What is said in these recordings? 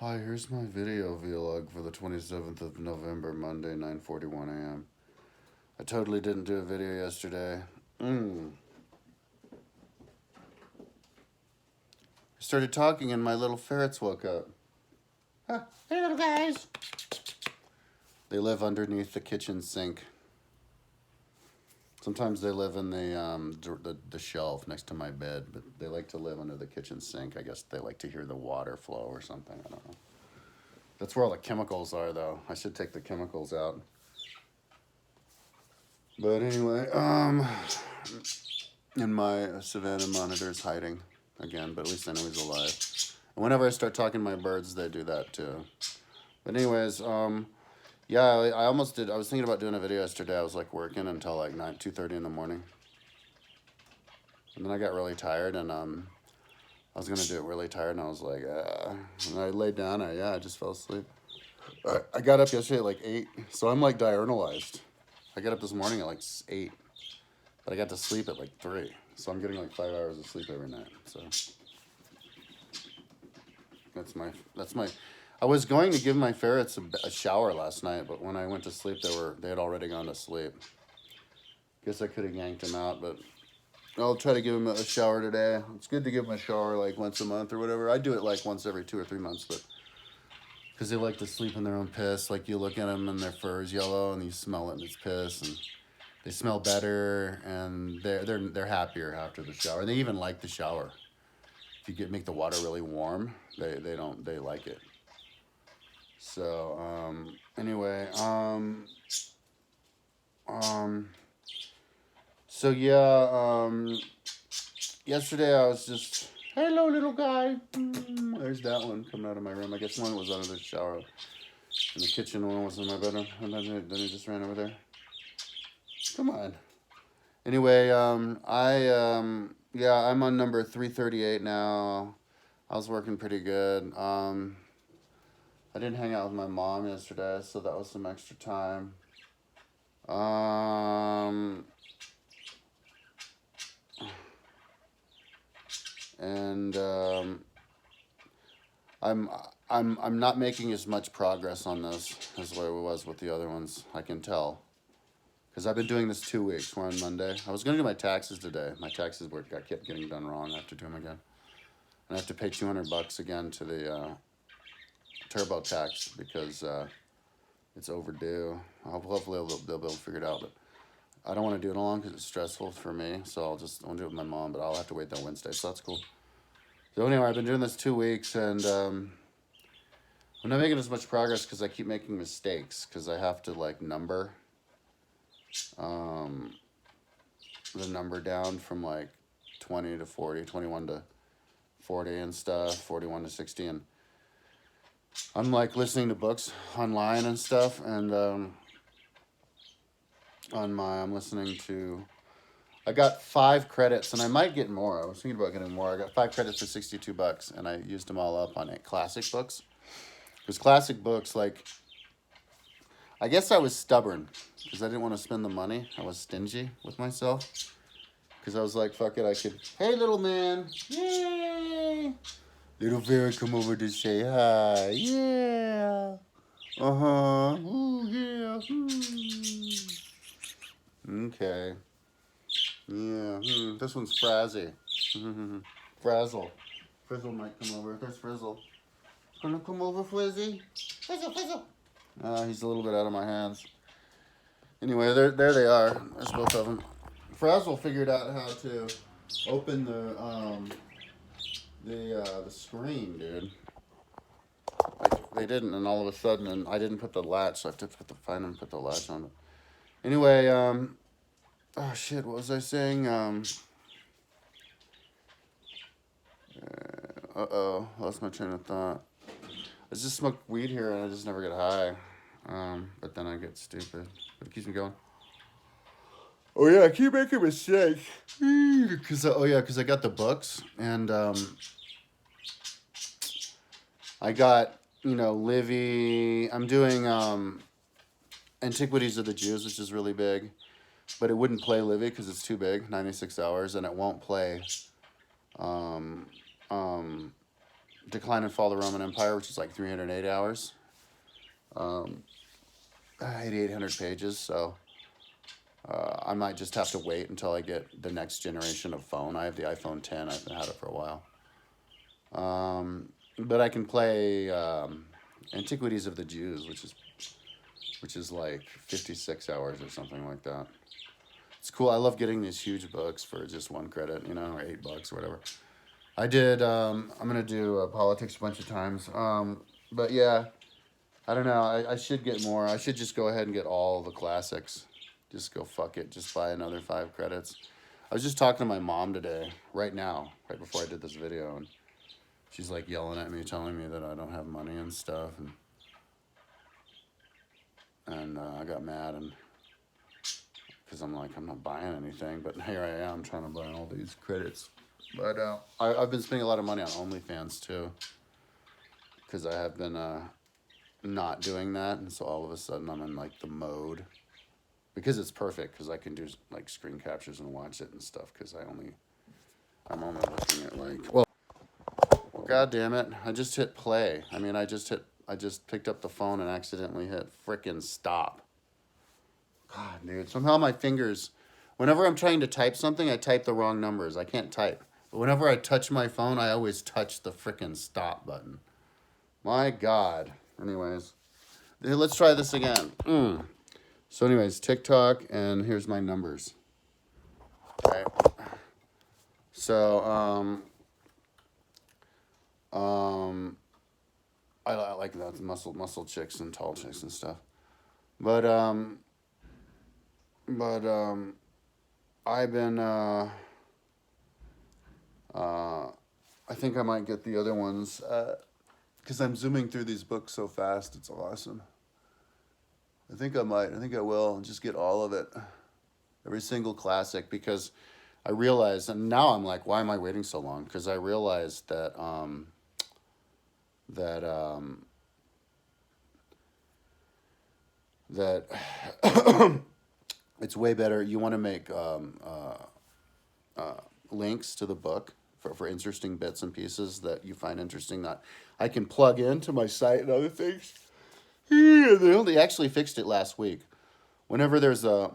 Hi, here's my video vlog for the 27th of November, Monday, 9:41 a.m. I totally didn't do a video yesterday. I started talking and my little ferrets woke up. Hey, little guys. They live underneath the kitchen sink. Sometimes they live in the shelf next to my bed, but they like to live under the kitchen sink. I guess they like to hear the water flow or something. I don't know. That's where all the chemicals are, though. I should take the chemicals out. But anyway, and my Savannah monitor is hiding again, but at least I know he's alive. And whenever I start talking to my birds, they do that too. But anyways, yeah, I almost did. I was thinking about doing a video yesterday. I was like working until like 2:30 in the morning, and then I got really tired, and I was gonna do it really tired, and I was like, and I laid down. I just fell asleep. I got up yesterday at like 8, so I'm like diurnalized. I got up this morning at like 8, but I got to sleep at like 3, so I'm getting like 5 hours of sleep every night. So that's my. I was going to give my ferrets a shower last night, but when I went to sleep, they had already gone to sleep. Guess I could have yanked them out, but I'll try to give them a shower today. It's good to give them a shower like once a month or whatever. I do it like once every 2 or 3 months, but because they like to sleep in their own piss. Like you look at them and their fur is yellow, and you smell it and it's piss, and they smell better, and they're happier after the shower. They even like the shower. If you make the water really warm, they like it. So anyway, um, so yeah, yesterday I was just hello little guy. There's that one coming out of my room. I guess one was under the shower, and the kitchen one was in my bedroom, and then he just ran over there. Come on. Anyway, yeah, I'm on number 338 now. I was working pretty good. I didn't hang out with my mom yesterday, so that was some extra time. Um, and I'm I'm not making as much progress on this as what I was with the other ones. I can tell because I've been doing this 2 weeks. We're on Monday. I was gonna do my taxes today. My taxes were I kept getting done wrong. I have to do them again, and I have to pay $200 again to the TurboTax because it's overdue. Hopefully they'll be able to figure it out, but I don't want to do it alone because it's stressful for me. So I'll do it with my mom, but I'll have to wait till Wednesday. So that's cool. So anyway, I've been doing this 2 weeks, and I'm not making as much progress because I keep making mistakes because I have to like number um, the number down from like 20 to 40, 21 to 40 and stuff, 41 to 60, and I'm like listening to books online and stuff, and I'm listening to. I got 5 credits, and I might get more. I was thinking about getting more. I got 5 credits for $62, and I used them all up on it. Classic books, because classic books, like I guess I was stubborn because I didn't want to spend the money. I was stingy with myself because I was like, fuck it, I could. Hey, little man, yay! Little Vera, come over to say hi. Yeah. Uh huh. Ooh yeah. Okay. Yeah. This one's Frazzy. Frazzle. Frizzle might come over. There's Frizzle. Gonna come over, Frizzy? Frizzle, Frizzle. He's a little bit out of my hands. Anyway, there they are. There's both of them. Frazzle figured out how to open the screen, dude. Like they didn't, and all of a sudden, and I didn't put the latch, so I have to find and put the latch on it. Anyway, oh shit, what was I saying? Oh, lost my train of thought. I just smoke weed here and I just never get high. But then I get stupid. But it keeps me going. Oh yeah, I keep making mistakes. Cause cause I got the books and I got Livy. I'm doing Antiquities of the Jews, which is really big, but it wouldn't play Livy because it's too big, 96 hours, and it won't play um, um, Decline and Fall of the Roman Empire, which is like 308 hours. 8,800 pages, so I might just have to wait until I get the next generation of phone. I have the iPhone 10. I've had it for a while. But I can play Antiquities of the Jews, which is like 56 hours or something like that. It's cool. I love getting these huge books for just 1 credit, you know, or $8 or whatever. I did. I'm gonna do politics a bunch of times. But yeah, I don't know. I should get more. I should just go ahead and get all the classics. Just go fuck it. Just buy another 5 credits. I was just talking to my mom today, right now, right before I did this video, and she's like yelling at me, telling me that I don't have money and stuff, and I got mad, and because I'm like, I'm not buying anything, but here I am trying to buy all these credits. But I've been spending a lot of money on OnlyFans too, because I have been not doing that, and so all of a sudden I'm in like the mode, because it's perfect, because I can do like screen captures and watch it and stuff, because I'm only looking at like, well, god damn it, I just hit play. I mean, I just picked up the phone and accidentally hit frickin' stop. God, dude, somehow my fingers, whenever I'm trying to type something, I type the wrong numbers. I can't type. But whenever I touch my phone, I always touch the frickin' stop button. My God. Anyways, let's try this again. So anyways, TikTok, and here's my numbers. Okay. So, I like that, muscle chicks and tall chicks and stuff. But I've been, I think I might get the other ones, because I'm zooming through these books so fast. It's awesome. I think I will just get all of it. Every single classic, because I realized, and now I'm like, why am I waiting so long? Because I realized that, that it's way better. You want to make links to the book for interesting bits and pieces that you find interesting that I can plug into my site and other things. They actually fixed it last week. Whenever there's a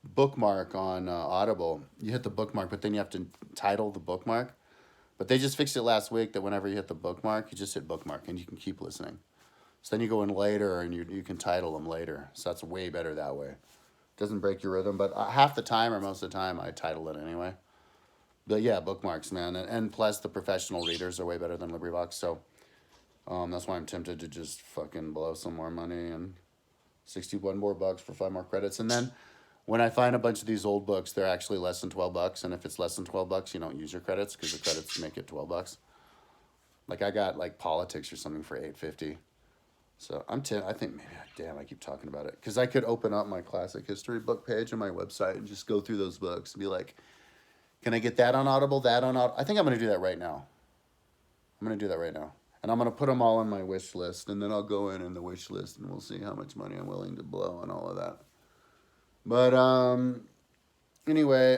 bookmark on Audible, you hit the bookmark, but then you have to title the bookmark. But they just fixed it last week that whenever you hit the bookmark, you just hit bookmark and you can keep listening. So then you go in later and you can title them later. So that's way better that way. Doesn't break your rhythm, but half the time or most of the time I title it anyway. But yeah, bookmarks, man. And plus the professional readers are way better than LibriVox. So that's why I'm tempted to just fucking blow some more money and $61 more for 5 more credits. And then when I find a bunch of these old books, they're actually less than $12. And if it's less than $12, you don't use your credits because the credits make it $12. Like I got like politics or something for $8.50. So I think maybe, damn, I keep talking about it. Because I could open up my classic history book page on my website and just go through those books and be like, can I get that on Audible, that on Audible? I think I'm going to do that right now. And I'm going to put them all on my wish list. And then I'll go in the wish list and we'll see how much money I'm willing to blow on all of that. But anyway,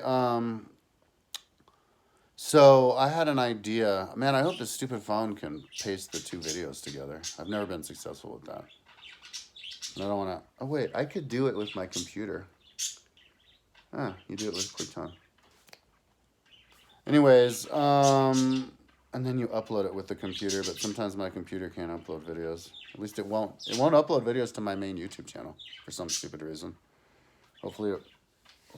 so I had an idea. Man, I hope this stupid phone can paste the 2 videos together. I've never been successful with that. And I don't want to... Oh, wait. I could do it with my computer. You do it with QuickTime. Anyways, and then you upload it with the computer, but sometimes my computer can't upload videos. At least it won't. It won't upload videos to my main YouTube channel for some stupid reason. Hopefully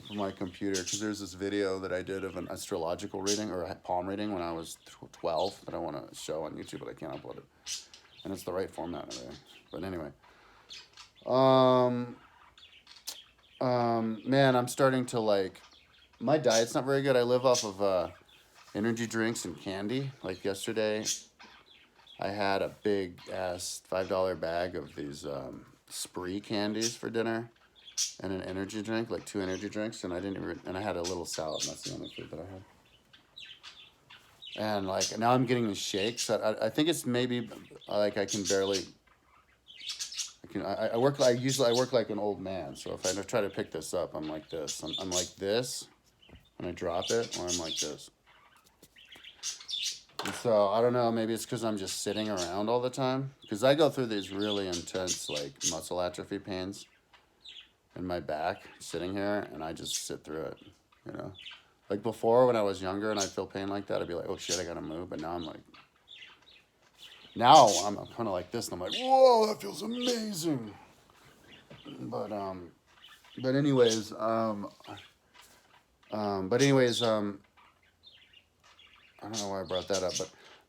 from my computer, because there's this video that I did of an astrological reading or a palm reading when I was 12 that I want to show on YouTube, but I can't upload it. And it's the right format and everything. But anyway. Man, I'm starting to like... My diet's not very good. I live off of energy drinks and candy. Like yesterday, I had a big ass $5 bag of these Spree candies for dinner, and an energy drink, like 2 energy drinks, and I had a little salad. And that's the only food that I had. And like now I'm getting the shakes. I think it's maybe like I can barely. I work like an old man. So if I try to pick this up, I'm like this. I'm like this. When I drop it, or I'm like this. And so I don't know, maybe it's because I'm just sitting around all the time. Because I go through these really intense like muscle atrophy pains in my back sitting here, and I just sit through it. You know, like before when I was younger and I'd feel pain like that, I'd be like, oh shit, I gotta move. But now I'm like, now I'm kind of like this, and I'm like, whoa, that feels amazing. But but anyways, but anyways, I don't know why I brought that up,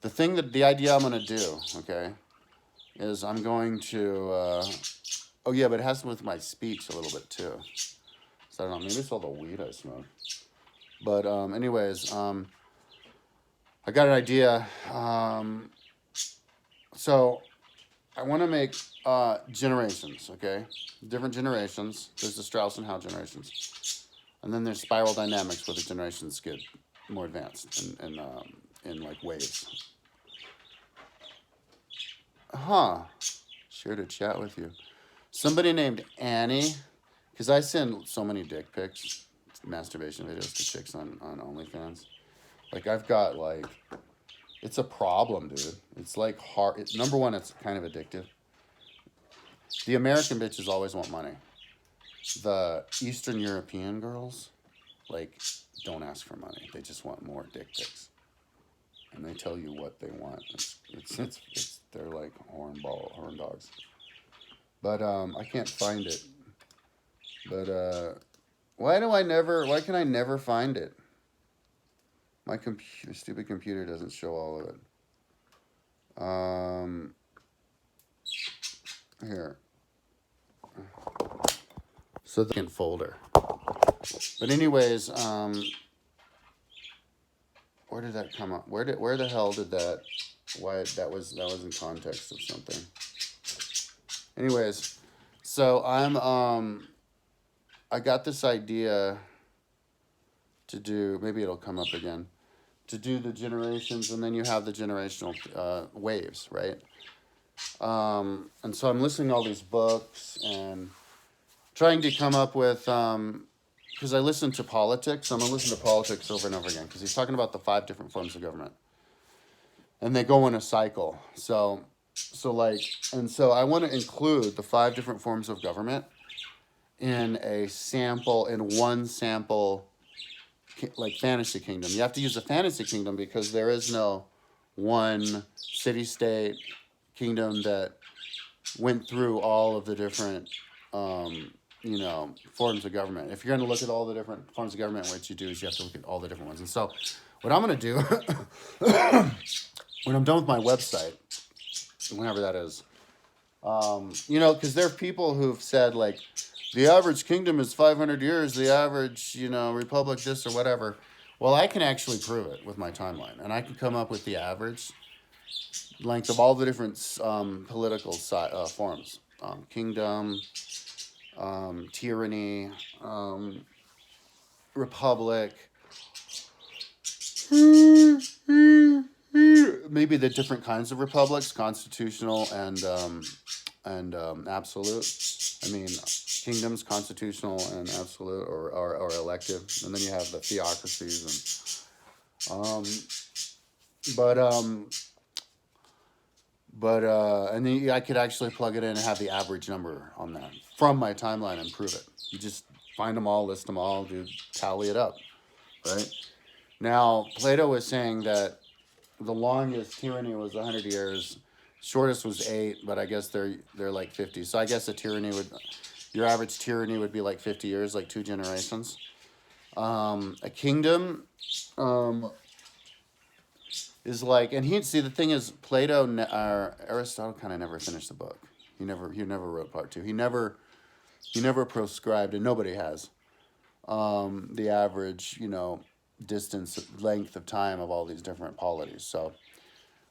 but the idea I'm gonna do, okay, is I'm going to, oh yeah, but it has to do with my speech a little bit too. So I don't know, maybe it's all the weed I smoke. But anyways, I got an idea. So I want to make generations, okay, different generations. There's the Strauss and Howe generations, and then there's spiral dynamics where the generations get more advanced in like waves. Huh. Sure to chat with you. Somebody named Annie, because I send so many dick pics, masturbation videos to chicks on OnlyFans. Like I've got like, it's a problem, dude. It's like hard. Number one, it's kind of addictive. The American bitches always want money. The Eastern European girls, like, don't ask for money. They just want more dick pics, and they tell you what they want. It's they're like horn dogs. But I can't find it. But why can I never find it? My stupid computer doesn't show all of it. Here. So the folder. But anyways, where did that come up? Where the hell did that? Why that was in context of something. Anyways, so I got this idea to do, maybe it'll come up again, to do the generations, and then you have the generational waves, right? And so I'm listening to all these books and trying to come up with, because I listen to politics, I'm going to listen to politics over and over again, because he's talking about the 5 different forms of government. And they go in a cycle. So I want to include the 5 different forms of government in one sample, like fantasy kingdom. You have to use a fantasy kingdom because there is no one city-state kingdom that went through all of the different, forms of government. If you're going to look at all the different forms of government, what you do is you have to look at all the different ones. And so what I'm going to do, when I'm done with my website, whenever that is, because there are people who've said, like, the average kingdom is 500 years, the average, republic, this or whatever. Well, I can actually prove it with my timeline, and I can come up with the average length of all the different political forms. Kingdom, tyranny, republic, maybe the different kinds of republics, constitutional and absolute. I mean, kingdoms, constitutional and absolute, or elective, and then you have the theocracies and then I could actually plug it in and have the average number on that from my timeline and prove it. You just find them all, list them all, tally it up, right? Now, Plato was saying that the longest tyranny was 100 years, shortest was 8, but I guess they're like 50. So I guess your average tyranny would be like 50 years, like 2 generations. A kingdom is like, and the thing is, Plato, Aristotle kind of never finished the book. He never wrote part 2. He never proscribed, and nobody has, the average, distance, length of time of all these different polities. So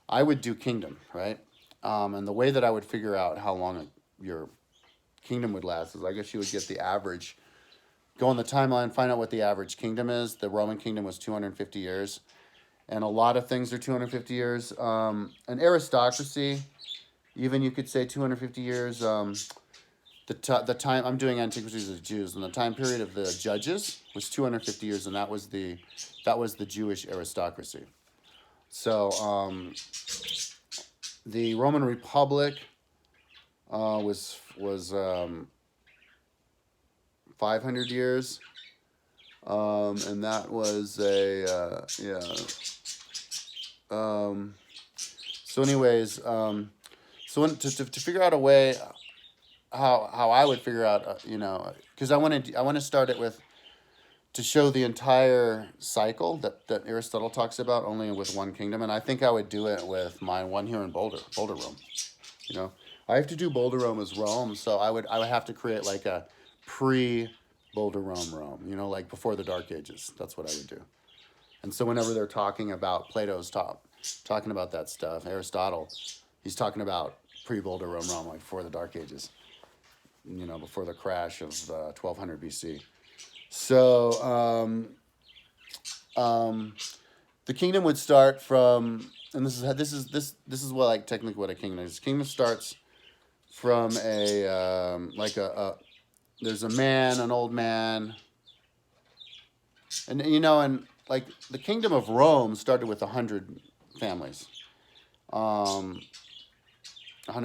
I would do kingdom, right? And the way that I would figure out how long your kingdom would last is, I guess you would get the average, go on the timeline, find out what the average kingdom is. The Roman kingdom was 250 years. And a lot of things are 250 years. An aristocracy, even you could say 250 years. The time, I'm doing Antiquities of the Jews, and the time period of the judges was 250 years, and that was the Jewish aristocracy. So the Roman Republic was 500 years, and that was a yeah. Um, so, anyways, to figure out a way how I would figure out, because I want to start it with to show the entire cycle that Aristotle talks about only with one kingdom, and I think I would do it with my one here in Boulder Rome. You know, I have to do Boulder Rome as Rome, so I would have to create like a pre Boulder Rome. You know, like before the Dark Ages. That's what I would do. And so whenever they're talking about talking about that stuff, Aristotle, he's talking about pre Boulder Rome, like before the Dark Ages. You know, before the crash of 1200 BC. So the kingdom would start from, and this is what like technically what a kingdom is. Kingdom starts from a like a there's a man, an old man, and and like the kingdom of Rome started with 100 families, 100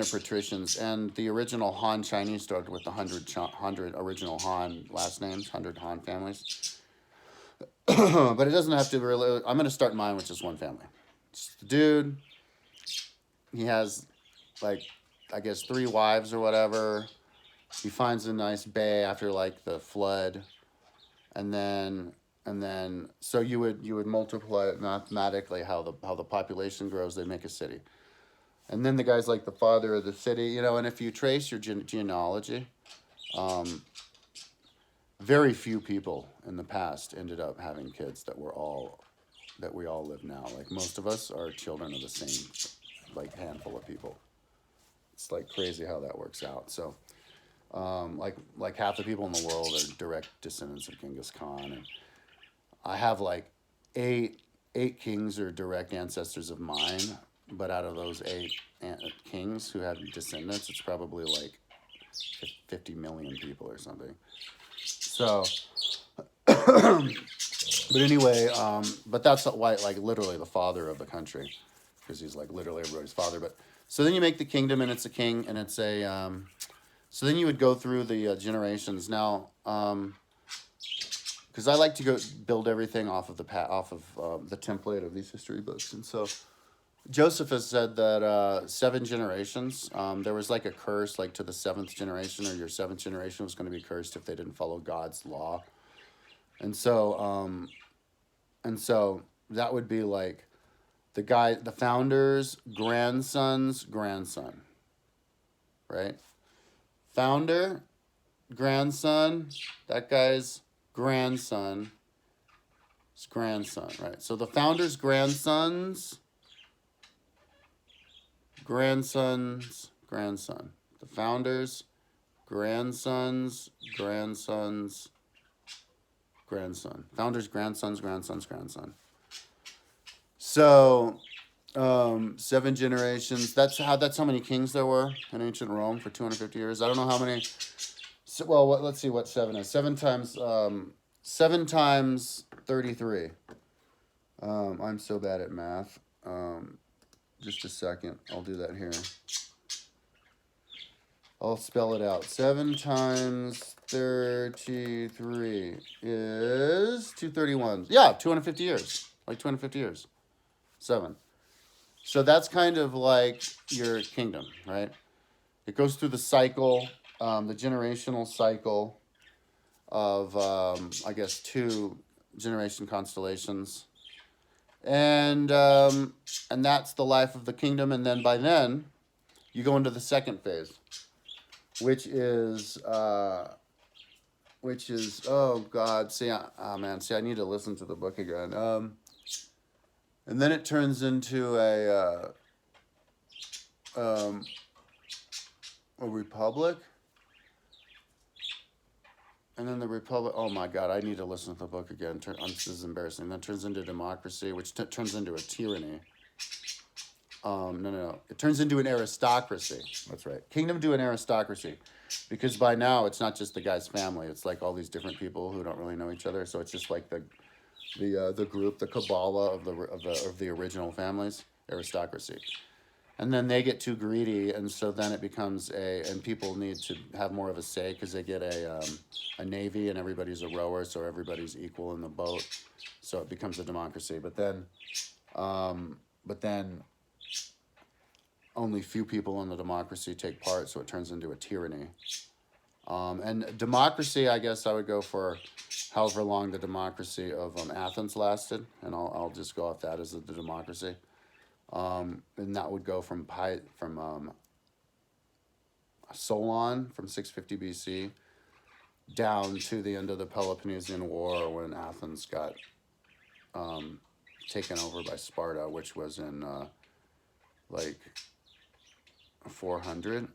patricians, and the original Han Chinese started with 100 original Han last names, 100 Han families. But it doesn't have to really. I'm going to start mine with just one family. It's the dude. He has, like, I guess 3 wives or whatever. He finds a nice bay after like the flood, and then so you would multiply it mathematically how the population grows. They make a city, and then the guy's like the father of the city. And if you trace your genealogy, very few people in the past ended up having kids that we all live now. Like most of us are children of the same like handful of people. It's like crazy how that works out. So like half the people in the world are direct descendants of Genghis Khan, and I have like eight kings are direct ancestors of mine. But out of those 8 kings who have descendants, it's probably like 50 million people or something. So, but anyway, but that's why, like, literally the father of the country, because he's like literally everybody's father. But so then you make the kingdom, and it's a king, and it's a. So then you would go through the generations now, because I like to go build everything off of the template of these history books, and so. Joseph has said that 7 generations, there was like a curse, like to the 7th generation, or your 7th generation was going to be cursed if they didn't follow God's law. And so that would be like the founder's grandson's grandson, right? Founder, grandson, that guy's grandson's grandson, right? So the founder's grandson's grandson. The founder's grandson's grandson. Founder's grandson's grandson. So, 7 generations. That's how many kings there were in ancient Rome for 250 years. I don't know how many. So, well, let's see what 7 is. 7 times 33. I'm so bad at math. Just a second. I'll do that here. I'll spell it out. 7 times 33 is 231. Yeah, 250 years. Like 250 years. 7. So that's kind of like your kingdom, right? It goes through the cycle, the generational cycle of, I guess, 2 generation constellations. And that's the life of the kingdom. And then by then, you go into the second phase, which is oh God, I need to listen to the book again. And then it turns into a republic. And then the republic, oh my God, I need to listen to the book again. This is embarrassing. Then turns into democracy, which turns into a tyranny. No. It turns into an aristocracy. That's right. Kingdom to an aristocracy. Because by now, it's not just the guy's family. It's like all these different people who don't really know each other. So it's just like the group, the Kabbalah of the original families, aristocracy. And then they get too greedy, and so then it becomes and people need to have more of a say because they get a navy, and everybody's a rower, so everybody's equal in the boat, so it becomes a democracy. But then only few people in the democracy take part, so it turns into a tyranny. And democracy, I guess I would go for however long the democracy of Athens lasted, and I'll just go off that as the democracy. And that would go from Solon from 650 BC down to the end of the Peloponnesian War when Athens got taken over by Sparta, which was in like 400.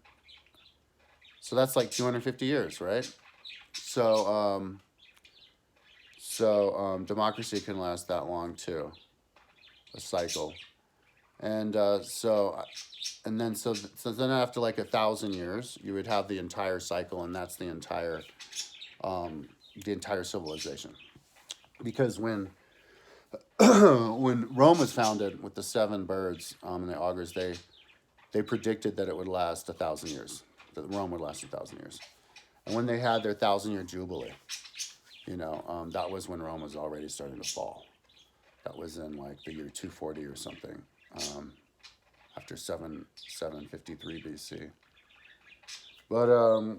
So that's like 250 years, right? So democracy can last that long too, a cycle. And so then after like 1,000 years, you would have the entire cycle, and that's the entire civilization. Because when when Rome was founded with the seven birds and the augurs, they predicted that it would last 1,000 years. That Rome would last 1,000 years. And when they had their 1,000-year jubilee, that was when Rome was already starting to fall. That was in like the year 240 or something. After 753 BC. But I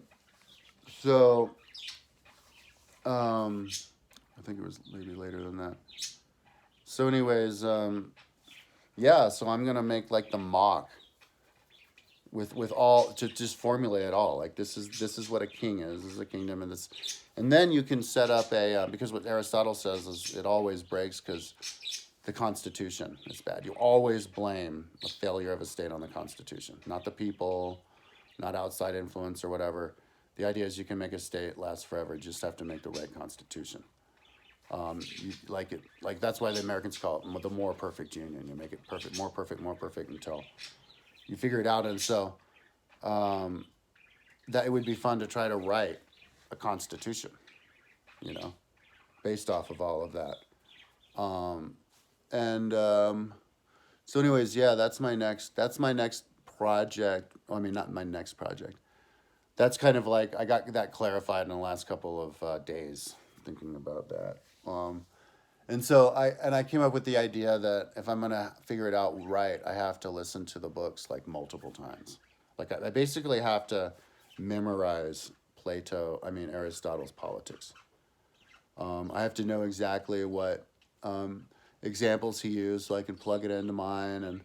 think it was maybe later than that. So anyways, yeah, so I'm gonna make like the mock with all to just formulate it all. Like this is what a king is. This is a kingdom, and then you can set up because what Aristotle says is it always breaks because the Constitution is bad. You always blame the failure of a state on the Constitution, not the people, not outside influence or whatever. The idea is you can make a state last forever. You just have to make the right Constitution. That's why the Americans call it the more perfect union. You make it perfect, more perfect until you figure it out. And so that it would be fun to try to write a Constitution, based off of all of that. So anyways, yeah, that's my next project. I mean, not my next project. That's kind of like, I got that clarified in the last couple of days thinking about that. And so I came up with the idea that if I'm going to figure it out right, I have to listen to the books like multiple times. Like I basically have to memorize Aristotle's Politics. I have to know exactly what examples he used so I can plug it into mine and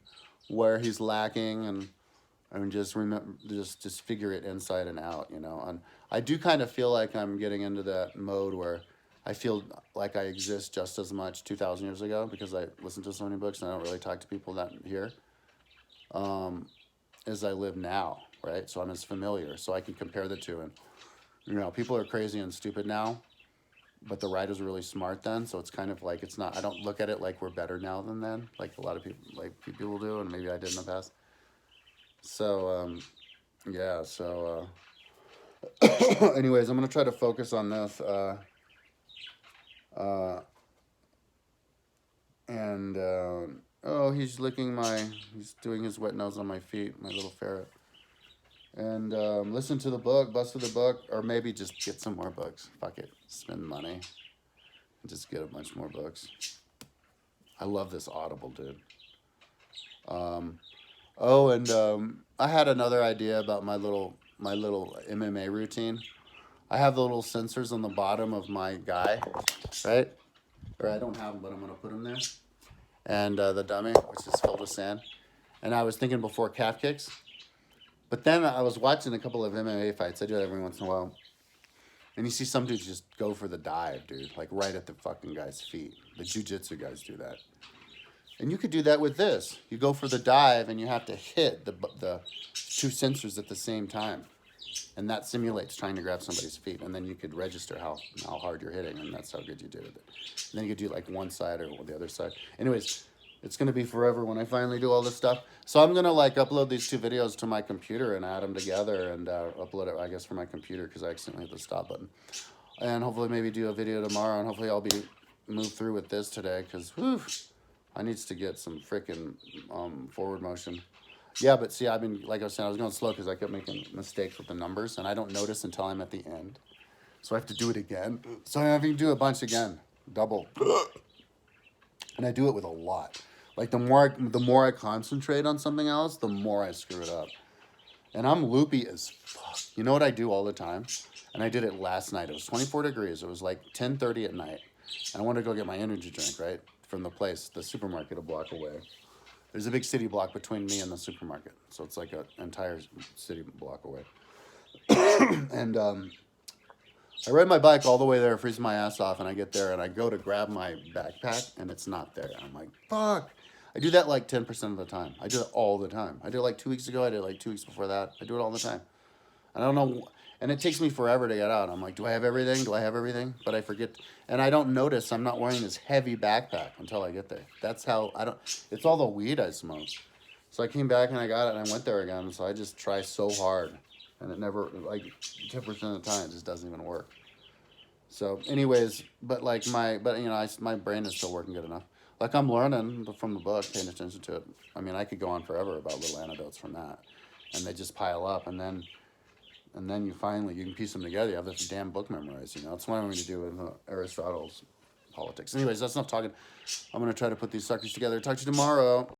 where he's lacking and just figure it inside and out, And I do kind of feel like I'm getting into that mode where I feel like I exist just as much 2,000 years ago because I listen to so many books and I don't really talk to people that here as I live now, right? So I'm as familiar, so I can compare the two. And, people are crazy and stupid now, but the writers were really smart then, so it's kind of like I don't look at it like we're better now than then, like a lot of people do, and maybe I did in the past. So, yeah, so, anyways, I'm going to try to focus on this, he's he's doing his wet nose on my feet, my little ferret. And listen to the book, bust through the book, or maybe just get some more books. Fuck it, spend money, and just get a bunch more books. I love this Audible, dude. I had another idea about my little MMA routine. I have the little sensors on the bottom of my guy, right? Or I don't have them, but I'm gonna put them there. And the dummy, which is filled with sand. And I was thinking before calf kicks. But then I was watching a couple of MMA fights. I do it every once in a while. And you see some dudes just go for the dive, dude. Like right at the fucking guy's feet. The jiu-jitsu guys do that. And you could do that with this. You go for the dive and you have to hit the two sensors at the same time. And that simulates trying to grab somebody's feet. And then you could register how hard you're hitting. And that's how good you did with it. And then you could do like one side or the other side. Anyways, it's going to be forever when I finally do all this stuff. So I'm going to upload these two videos to my computer and add them together and upload it, I guess, from my computer because I accidentally hit the stop button. And hopefully maybe do a video tomorrow and hopefully I'll be move through with this today because I needs to get some freaking forward motion. Yeah, but see, I've been, like I was saying, I was going slow because I kept making mistakes with the numbers, and I don't notice until I'm at the end. So I have to do it again. So I'm having to do a bunch again, double. And I do it with a lot. Like the more I concentrate on something else, the more I screw it up. And I'm loopy as fuck. You know what I do all the time? And I did it last night. It was 24 degrees. It was like 10:30 at night. And I wanted to go get my energy drink, right? From the place, the supermarket a block away. There's a big city block between me and the supermarket. So it's like an entire city block away. And I ride my bike all the way there, freezing my ass off, and I get there and I go to grab my backpack and it's not there. I'm like, fuck. I do that like 10% of the time. I do it all the time. I did it like 2 weeks ago. I did it like 2 weeks before that. I do it all the time. I don't know. And it takes me forever to get out. I'm like, do I have everything? Do I have everything? But I forget. And I don't notice I'm not wearing this heavy backpack until I get there. That's how I don't. It's all the weed I smoke. So I came back and I got it and I went there again. So I just try so hard. And it never, like 10% of the time, it just doesn't even work. So anyways, but my brain is still working good enough. Like I'm learning from the book, paying attention to it. I mean, I could go on forever about little anecdotes from that. And they just pile up and then you can piece them together. You have this damn book memorized, That's what I'm going to do with Aristotle's Politics. Anyways, that's enough talking. I'm going to try to put these suckers together. Talk to you tomorrow.